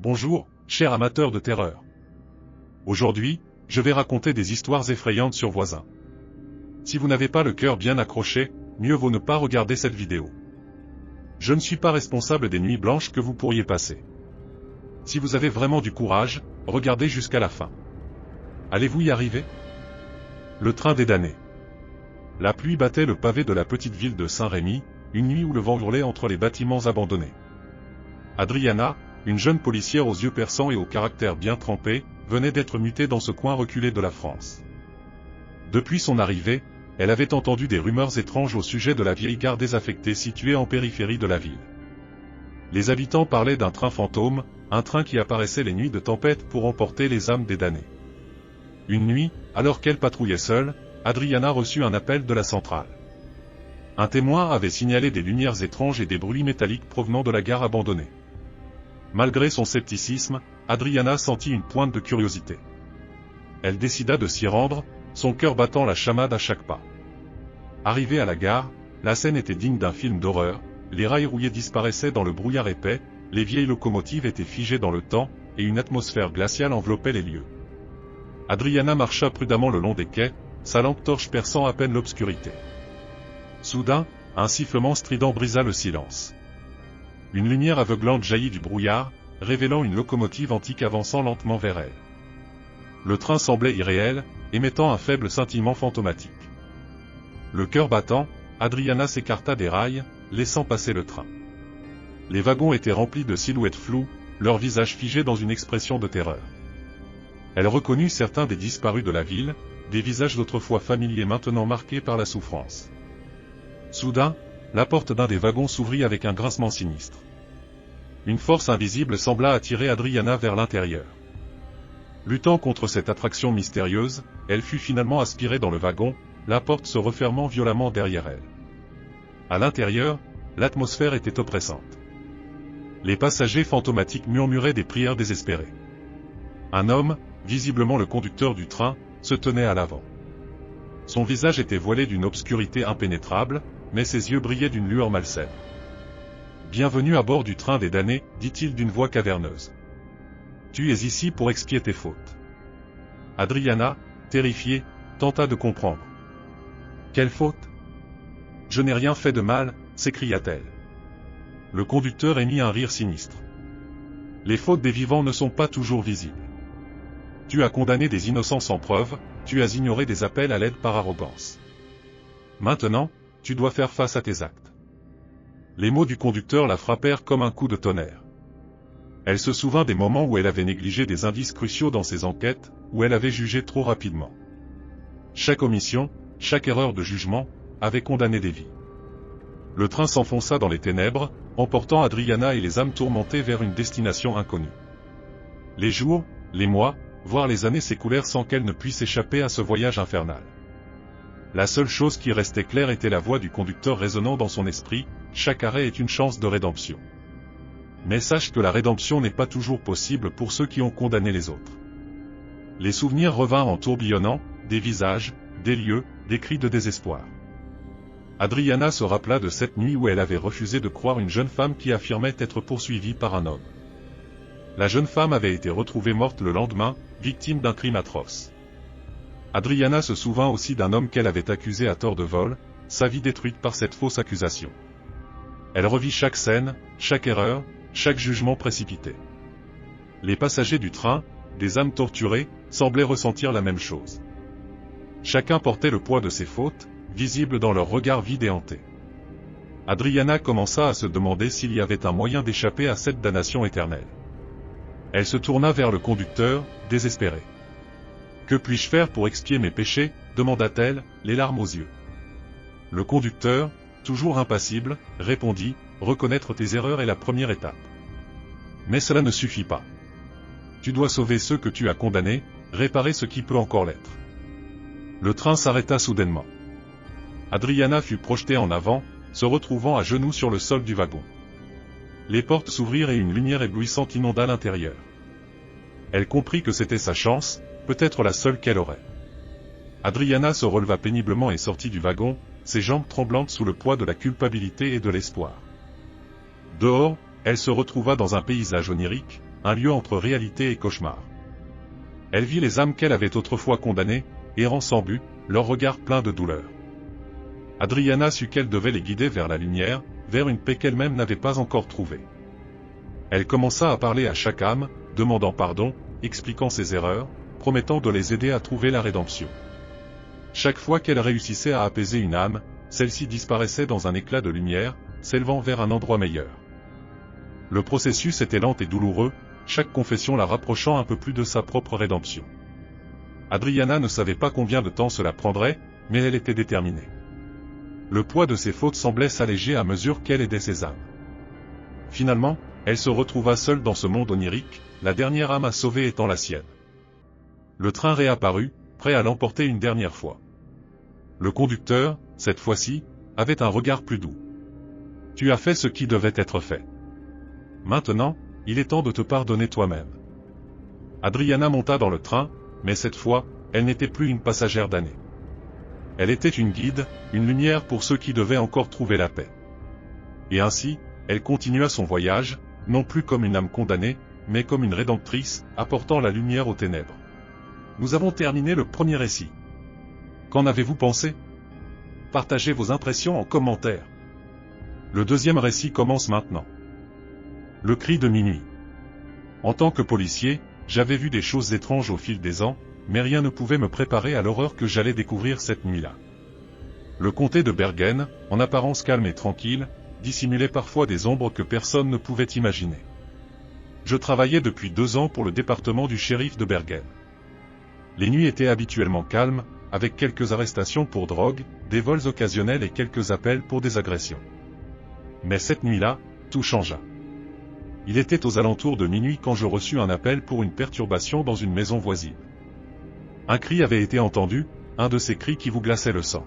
Bonjour, chers amateurs de terreur. Aujourd'hui, je vais raconter des histoires effrayantes sur Voisin. Si vous n'avez pas le cœur bien accroché, mieux vaut ne pas regarder cette vidéo. Je ne suis pas responsable des nuits blanches que vous pourriez passer. Si vous avez vraiment du courage, regardez jusqu'à la fin. Allez-vous y arriver? Le train des damnés. La pluie battait le pavé de la petite ville de Saint-Rémy, une nuit où le vent hurlait entre les bâtiments abandonnés. Adriana, une jeune policière aux yeux perçants et au caractère bien trempé, venait d'être mutée dans ce coin reculé de la France. Depuis son arrivée, elle avait entendu des rumeurs étranges au sujet de la vieille gare désaffectée située en périphérie de la ville. Les habitants parlaient d'un train fantôme, un train qui apparaissait les nuits de tempête pour emporter les âmes des damnés. Une nuit, alors qu'elle patrouillait seule, Adriana reçut un appel de la centrale. Un témoin avait signalé des lumières étranges et des bruits métalliques provenant de la gare abandonnée. Malgré son scepticisme, Adriana sentit une pointe de curiosité. Elle décida de s'y rendre, son cœur battant la chamade à chaque pas. Arrivée à la gare, la scène était digne d'un film d'horreur, les rails rouillés disparaissaient dans le brouillard épais, les vieilles locomotives étaient figées dans le temps, et une atmosphère glaciale enveloppait les lieux. Adriana marcha prudemment le long des quais, sa lampe torche perçant à peine l'obscurité. Soudain, un sifflement strident brisa le silence. Une lumière aveuglante jaillit du brouillard, révélant une locomotive antique avançant lentement vers elle. Le train semblait irréel, émettant un faible scintillement fantomatique. Le cœur battant, Adriana s'écarta des rails, laissant passer le train. Les wagons étaient remplis de silhouettes floues, leurs visages figés dans une expression de terreur. Elle reconnut certains des disparus de la ville, des visages d'autrefois familiers maintenant marqués par la souffrance. Soudain, la porte d'un des wagons s'ouvrit avec un grincement sinistre. Une force invisible sembla attirer Adriana vers l'intérieur. Luttant contre cette attraction mystérieuse, elle fut finalement aspirée dans le wagon, la porte se refermant violemment derrière elle. À l'intérieur, l'atmosphère était oppressante. Les passagers fantomatiques murmuraient des prières désespérées. Un homme, visiblement le conducteur du train, se tenait à l'avant. Son visage était voilé d'une obscurité impénétrable, mais ses yeux brillaient d'une lueur malsaine. « Bienvenue à bord du train des damnés, dit-il d'une voix caverneuse. Tu es ici pour expier tes fautes. » Adriana, terrifiée, tenta de comprendre. « Quelle faute? Je n'ai rien fait de mal, » s'écria-t-elle. Le conducteur émit un rire sinistre. « Les fautes des vivants ne sont pas toujours visibles. Tu as condamné des innocents sans preuve, tu as ignoré des appels à l'aide par arrogance. Maintenant, tu dois faire face à tes actes. » Les mots du conducteur la frappèrent comme un coup de tonnerre. Elle se souvint des moments où elle avait négligé des indices cruciaux dans ses enquêtes, où elle avait jugé trop rapidement. Chaque omission, chaque erreur de jugement, avait condamné des vies. Le train s'enfonça dans les ténèbres, emportant Adriana et les âmes tourmentées vers une destination inconnue. Les jours, les mois, voire les années s'écoulèrent sans qu'elle ne puisse échapper à ce voyage infernal. La seule chose qui restait claire était la voix du conducteur résonnant dans son esprit, « Chaque arrêt est une chance de rédemption. Mais sache que la rédemption n'est pas toujours possible pour ceux qui ont condamné les autres. » Les souvenirs revinrent en tourbillonnant, des visages, des lieux, des cris de désespoir. Adriana se rappela de cette nuit où elle avait refusé de croire une jeune femme qui affirmait être poursuivie par un homme. La jeune femme avait été retrouvée morte le lendemain, victime d'un crime atroce. Adriana se souvint aussi d'un homme qu'elle avait accusé à tort de vol, sa vie détruite par cette fausse accusation. Elle revit chaque scène, chaque erreur, chaque jugement précipité. Les passagers du train, des âmes torturées, semblaient ressentir la même chose. Chacun portait le poids de ses fautes, visibles dans leurs regards vides et hantés. Adriana commença à se demander s'il y avait un moyen d'échapper à cette damnation éternelle. Elle se tourna vers le conducteur, désespérée. « Que puis-je faire pour expier mes péchés ?» demanda-t-elle, les larmes aux yeux. Le conducteur, toujours impassible, répondit, « Reconnaître tes erreurs est la première étape. Mais cela ne suffit pas. Tu dois sauver ceux que tu as condamnés, réparer ce qui peut encore l'être. » Le train s'arrêta soudainement. Adriana fut projetée en avant, se retrouvant à genoux sur le sol du wagon. Les portes s'ouvrirent et une lumière éblouissante inonda l'intérieur. Elle comprit que c'était sa chance, peut-être la seule qu'elle aurait. Adriana se releva péniblement et sortit du wagon, ses jambes tremblantes sous le poids de la culpabilité et de l'espoir. Dehors, elle se retrouva dans un paysage onirique, un lieu entre réalité et cauchemar. Elle vit les âmes qu'elle avait autrefois condamnées, errant sans but, leur regard plein de douleur. Adriana sut qu'elle devait les guider vers la lumière, vers une paix qu'elle-même n'avait pas encore trouvée. Elle commença à parler à chaque âme, demandant pardon, expliquant ses erreurs, promettant de les aider à trouver la rédemption. Chaque fois qu'elle réussissait à apaiser une âme, celle-ci disparaissait dans un éclat de lumière, s'élevant vers un endroit meilleur. Le processus était lent et douloureux, chaque confession la rapprochant un peu plus de sa propre rédemption. Adriana ne savait pas combien de temps cela prendrait, mais elle était déterminée. Le poids de ses fautes semblait s'alléger à mesure qu'elle aidait ses âmes. Finalement, elle se retrouva seule dans ce monde onirique, la dernière âme à sauver étant la sienne. Le train réapparut, prêt à l'emporter une dernière fois. Le conducteur, cette fois-ci, avait un regard plus doux. « Tu as fait ce qui devait être fait. Maintenant, il est temps de te pardonner toi-même. » Adriana monta dans le train, mais cette fois, elle n'était plus une passagère damnée. Elle était une guide, une lumière pour ceux qui devaient encore trouver la paix. Et ainsi, elle continua son voyage, non plus comme une âme condamnée, mais comme une rédemptrice, apportant la lumière aux ténèbres. Nous avons terminé le premier récit. Qu'en avez-vous pensé? Partagez vos impressions en commentaire. Le deuxième récit commence maintenant. Le cri de minuit. En tant que policier, j'avais vu des choses étranges au fil des ans, mais rien ne pouvait me préparer à l'horreur que j'allais découvrir cette nuit-là. Le comté de Bergen, en apparence calme et tranquille, dissimulait parfois des ombres que personne ne pouvait imaginer. Je travaillais depuis 2 ans pour le département du shérif de Bergen. Les nuits étaient habituellement calmes, avec quelques arrestations pour drogue, des vols occasionnels et quelques appels pour des agressions. Mais cette nuit-là, tout changea. Il était aux alentours de minuit quand je reçus un appel pour une perturbation dans une maison voisine. Un cri avait été entendu, un de ces cris qui vous glaçaient le sang.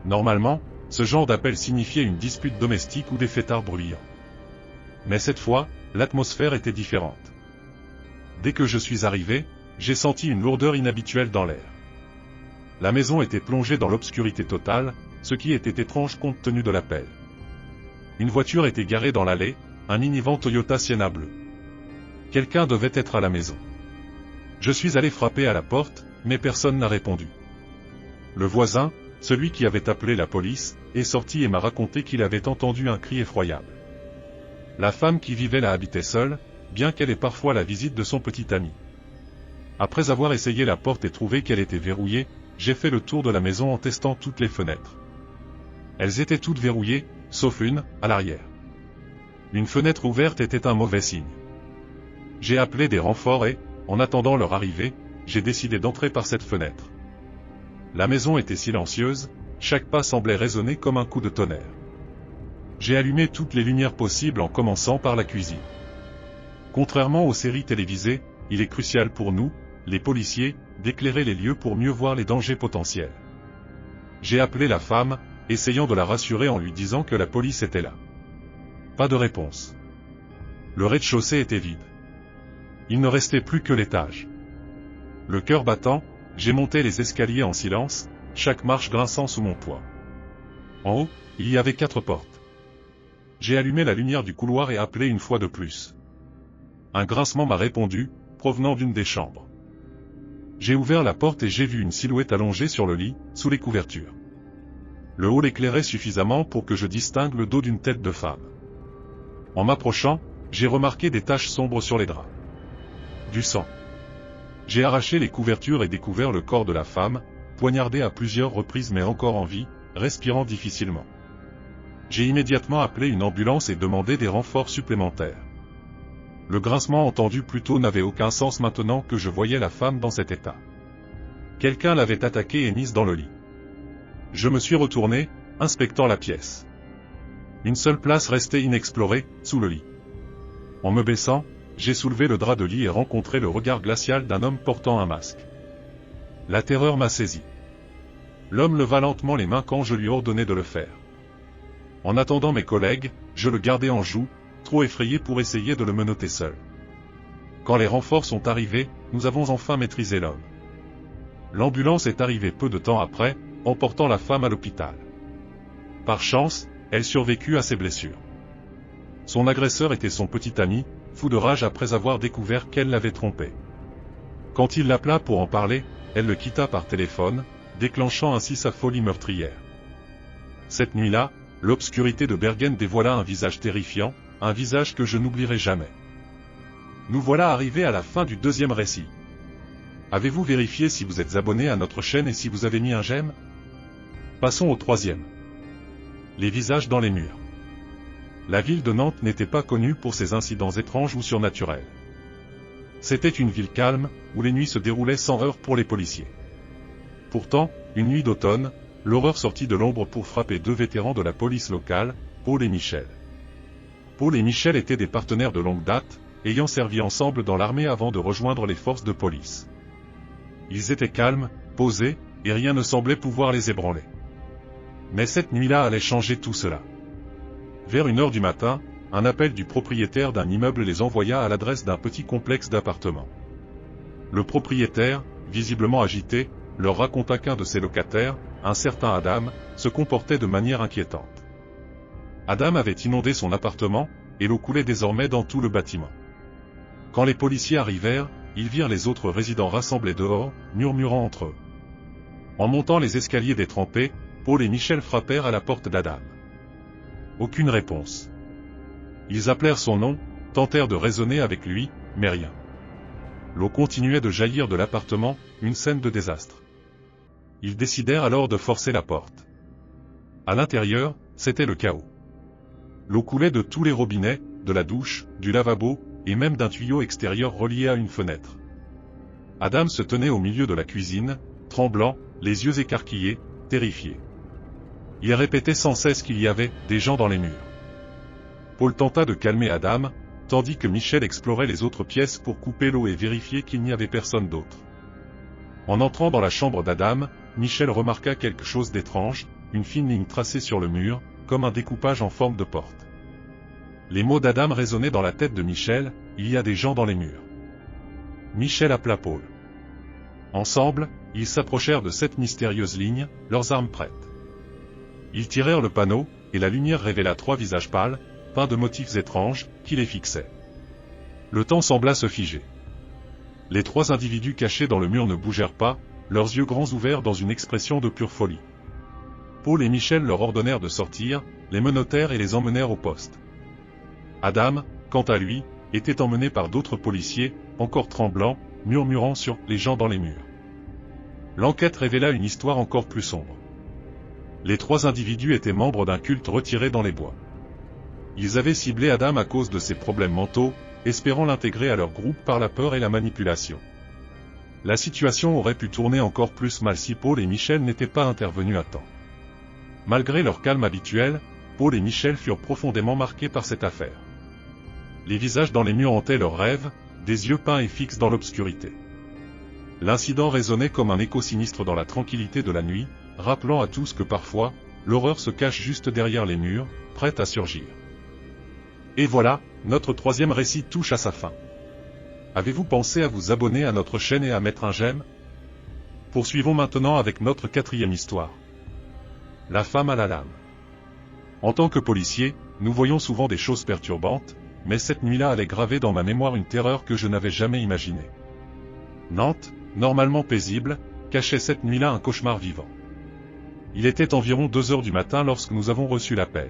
Normalement, ce genre d'appel signifiait une dispute domestique ou des fêtards bruyants. Mais cette fois, l'atmosphère était différente. Dès que je suis arrivé, j'ai senti une lourdeur inhabituelle dans l'air. La maison était plongée dans l'obscurité totale, ce qui était étrange compte tenu de l'appel. Une voiture était garée dans l'allée, un minivan Toyota Sienna bleu. Quelqu'un devait être à la maison. Je suis allé frapper à la porte, mais personne n'a répondu. Le voisin, celui qui avait appelé la police, est sorti et m'a raconté qu'il avait entendu un cri effroyable. La femme qui vivait là habitait seule, bien qu'elle ait parfois la visite de son petit ami. Après avoir essayé la porte et trouvé qu'elle était verrouillée, j'ai fait le tour de la maison en testant toutes les fenêtres. Elles étaient toutes verrouillées, sauf une, à l'arrière. Une fenêtre ouverte était un mauvais signe. J'ai appelé des renforts et, en attendant leur arrivée, j'ai décidé d'entrer par cette fenêtre. La maison était silencieuse, chaque pas semblait résonner comme un coup de tonnerre. J'ai allumé toutes les lumières possibles en commençant par la cuisine. Contrairement aux séries télévisées, il est crucial pour nous, les policiers, d'éclairer les lieux pour mieux voir les dangers potentiels. J'ai appelé la femme, essayant de la rassurer en lui disant que la police était là. Pas de réponse. Le rez-de-chaussée était vide. Il ne restait plus que l'étage. Le cœur battant, j'ai monté les escaliers en silence, chaque marche grinçant sous mon poids. En haut, il y avait 4 portes. J'ai allumé la lumière du couloir et appelé une fois de plus. Un grincement m'a répondu, provenant d'une des chambres. J'ai ouvert la porte et j'ai vu une silhouette allongée sur le lit, sous les couvertures. Le hall éclairait suffisamment pour que je distingue le dos d'une tête de femme. En m'approchant, j'ai remarqué des taches sombres sur les draps. Du sang. J'ai arraché les couvertures et découvert le corps de la femme, poignardée à plusieurs reprises mais encore en vie, respirant difficilement. J'ai immédiatement appelé une ambulance et demandé des renforts supplémentaires. Le grincement entendu plus tôt n'avait aucun sens maintenant que je voyais la femme dans cet état. Quelqu'un l'avait attaquée et mise dans le lit. Je me suis retourné, inspectant la pièce. Une seule place restait inexplorée, sous le lit. En me baissant, j'ai soulevé le drap de lit et rencontré le regard glacial d'un homme portant un masque. La terreur m'a saisi. L'homme leva lentement les mains quand je lui ordonnai de le faire. En attendant mes collègues, je le gardais en joue, trop effrayé pour essayer de le menotter seul. Quand les renforts sont arrivés, nous avons enfin maîtrisé l'homme. L'ambulance est arrivée peu de temps après, emportant la femme à l'hôpital. Par chance, elle survécut à ses blessures. Son agresseur était son petit ami, fou de rage après avoir découvert qu'elle l'avait trompé. Quand il l'appela pour en parler, elle le quitta par téléphone, déclenchant ainsi sa folie meurtrière. Cette nuit-là, l'obscurité de Bergen dévoila un visage terrifiant, un visage que je n'oublierai jamais. Nous voilà arrivés à la fin du deuxième récit. Avez-vous vérifié si vous êtes abonné à notre chaîne et si vous avez mis un j'aime? Passons au troisième. Les visages dans les murs. La ville de Nantes n'était pas connue pour ses incidents étranges ou surnaturels. C'était une ville calme, où les nuits se déroulaient sans heurts pour les policiers. Pourtant, une nuit d'automne, l'horreur sortit de l'ombre pour frapper deux vétérans de la police locale, Paul et Michel. Paul et Michel étaient des partenaires de longue date, ayant servi ensemble dans l'armée avant de rejoindre les forces de police. Ils étaient calmes, posés, et rien ne semblait pouvoir les ébranler. Mais cette nuit-là allait changer tout cela. Vers 1h du matin, un appel du propriétaire d'un immeuble les envoya à l'adresse d'un petit complexe d'appartements. Le propriétaire, visiblement agité, leur raconta qu'un de ses locataires, un certain Adam, se comportait de manière inquiétante. Adam avait inondé son appartement, et l'eau coulait désormais dans tout le bâtiment. Quand les policiers arrivèrent, ils virent les autres résidents rassemblés dehors, murmurant entre eux. En montant les escaliers détrempés, Paul et Michel frappèrent à la porte d'Adam. Aucune réponse. Ils appelèrent son nom, tentèrent de raisonner avec lui, mais rien. L'eau continuait de jaillir de l'appartement, une scène de désastre. Ils décidèrent alors de forcer la porte. À l'intérieur, c'était le chaos. L'eau coulait de tous les robinets, de la douche, du lavabo, et même d'un tuyau extérieur relié à une fenêtre. Adam se tenait au milieu de la cuisine, tremblant, les yeux écarquillés, terrifié. Il répétait sans cesse qu'il y avait des gens dans les murs. Paul tenta de calmer Adam, tandis que Michel explorait les autres pièces pour couper l'eau et vérifier qu'il n'y avait personne d'autre. En entrant dans la chambre d'Adam, Michel remarqua quelque chose d'étrange, une fine ligne tracée sur le mur, comme un découpage en forme de porte. Les mots d'Adam résonnaient dans la tête de Michel, il y a des gens dans les murs. Michel appela Paul. Ensemble, ils s'approchèrent de cette mystérieuse ligne, leurs armes prêtes. Ils tirèrent le panneau, et la lumière révéla 3 visages pâles, peints de motifs étranges, qui les fixaient. Le temps sembla se figer. Les 3 individus cachés dans le mur ne bougèrent pas, leurs yeux grands ouverts dans une expression de pure folie. Paul et Michel leur ordonnèrent de sortir, les menottèrent et les emmenèrent au poste. Adam, quant à lui, était emmené par d'autres policiers, encore tremblants, murmurant sur « les gens dans les murs ». L'enquête révéla une histoire encore plus sombre. Les 3 individus étaient membres d'un culte retiré dans les bois. Ils avaient ciblé Adam à cause de ses problèmes mentaux, espérant l'intégrer à leur groupe par la peur et la manipulation. La situation aurait pu tourner encore plus mal si Paul et Michel n'étaient pas intervenus à temps. Malgré leur calme habituel, Paul et Michel furent profondément marqués par cette affaire. Les visages dans les murs hantaient leurs rêves, des yeux peints et fixes dans l'obscurité. L'incident résonnait comme un écho sinistre dans la tranquillité de la nuit, rappelant à tous que parfois, l'horreur se cache juste derrière les murs, prête à surgir. Et voilà, notre 3e récit touche à sa fin. Avez-vous pensé à vous abonner à notre chaîne et à mettre un j'aime? Poursuivons maintenant avec notre 4e histoire. La femme à la lame. En tant que policier, nous voyons souvent des choses perturbantes, mais cette nuit-là allait graver dans ma mémoire une terreur que je n'avais jamais imaginée. Nantes, normalement paisible, cachait cette nuit-là un cauchemar vivant. Il était environ 2h du matin lorsque nous avons reçu l'appel.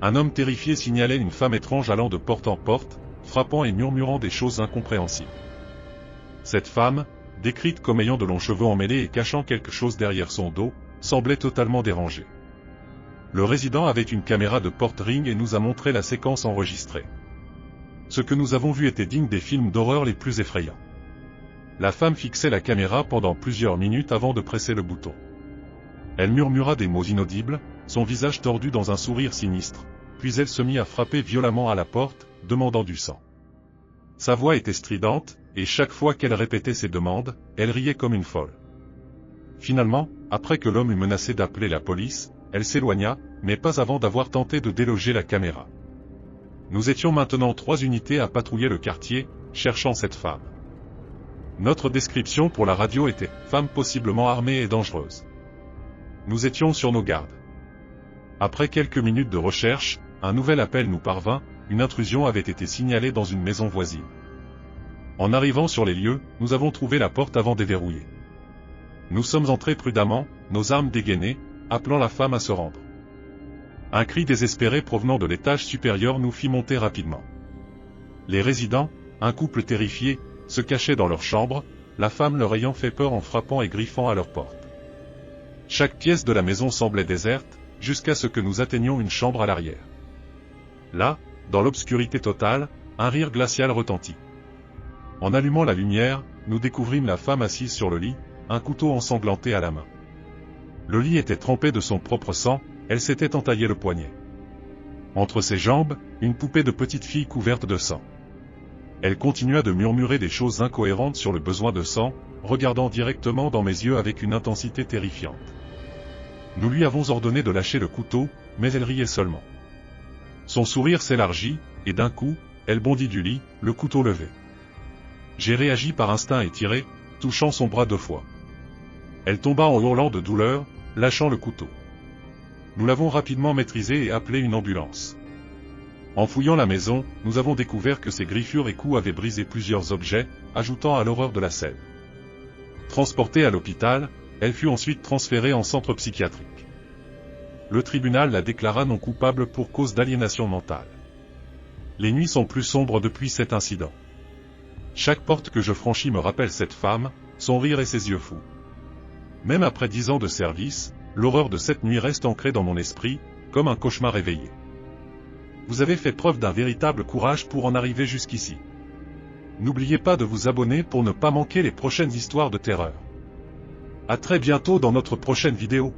Un homme terrifié signalait une femme étrange allant de porte en porte, frappant et murmurant des choses incompréhensibles. Cette femme, décrite comme ayant de longs cheveux emmêlés et cachant quelque chose derrière son dos, semblait totalement dérangée. Le résident avait une caméra de porte-ring et nous a montré la séquence enregistrée. Ce que nous avons vu était digne des films d'horreur les plus effrayants. La femme fixait la caméra pendant plusieurs minutes avant de presser le bouton. Elle murmura des mots inaudibles, son visage tordu dans un sourire sinistre, puis elle se mit à frapper violemment à la porte, demandant du sang. Sa voix était stridente, et chaque fois qu'elle répétait ses demandes, elle riait comme une folle. Finalement, après que l'homme eut menacé d'appeler la police, elle s'éloigna, mais pas avant d'avoir tenté de déloger la caméra. Nous étions maintenant 3 unités à patrouiller le quartier, cherchant cette femme. Notre description pour la radio était « femme possiblement armée et dangereuse ». Nous étions sur nos gardes. Après quelques minutes de recherche, un nouvel appel nous parvint, une intrusion avait été signalée dans une maison voisine. En arrivant sur les lieux, nous avons trouvé la porte avant déverrouillée. Nous sommes entrés prudemment, nos armes dégainées, appelant la femme à se rendre. Un cri désespéré provenant de l'étage supérieur nous fit monter rapidement. Les résidents, un couple terrifié, se cachaient dans leur chambre, la femme leur ayant fait peur en frappant et griffant à leur porte. Chaque pièce de la maison semblait déserte, jusqu'à ce que nous atteignions une chambre à l'arrière. Là, dans l'obscurité totale, un rire glacial retentit. En allumant la lumière, nous découvrîmes la femme assise sur le lit, un couteau ensanglanté à la main. Le lit était trempé de son propre sang, elle s'était entaillé le poignet. Entre ses jambes, une poupée de petite fille couverte de sang. Elle continua de murmurer des choses incohérentes sur le besoin de sang, regardant directement dans mes yeux avec une intensité terrifiante. Nous lui avons ordonné de lâcher le couteau, mais elle riait seulement. Son sourire s'élargit, et d'un coup, elle bondit du lit, le couteau levé. J'ai réagi par instinct et tiré, touchant son bras 2 fois. Elle tomba en hurlant de douleur, lâchant le couteau. Nous l'avons rapidement maîtrisée et appelé une ambulance. En fouillant la maison, nous avons découvert que ses griffures et coups avaient brisé plusieurs objets, ajoutant à l'horreur de la scène. Transportée à l'hôpital, elle fut ensuite transférée en centre psychiatrique. Le tribunal la déclara non coupable pour cause d'aliénation mentale. Les nuits sont plus sombres depuis cet incident. Chaque porte que je franchis me rappelle cette femme, son rire et ses yeux fous. Même après 10 ans de service, l'horreur de cette nuit reste ancrée dans mon esprit, comme un cauchemar éveillé. Vous avez fait preuve d'un véritable courage pour en arriver jusqu'ici. N'oubliez pas de vous abonner pour ne pas manquer les prochaines histoires de terreur. À très bientôt dans notre prochaine vidéo.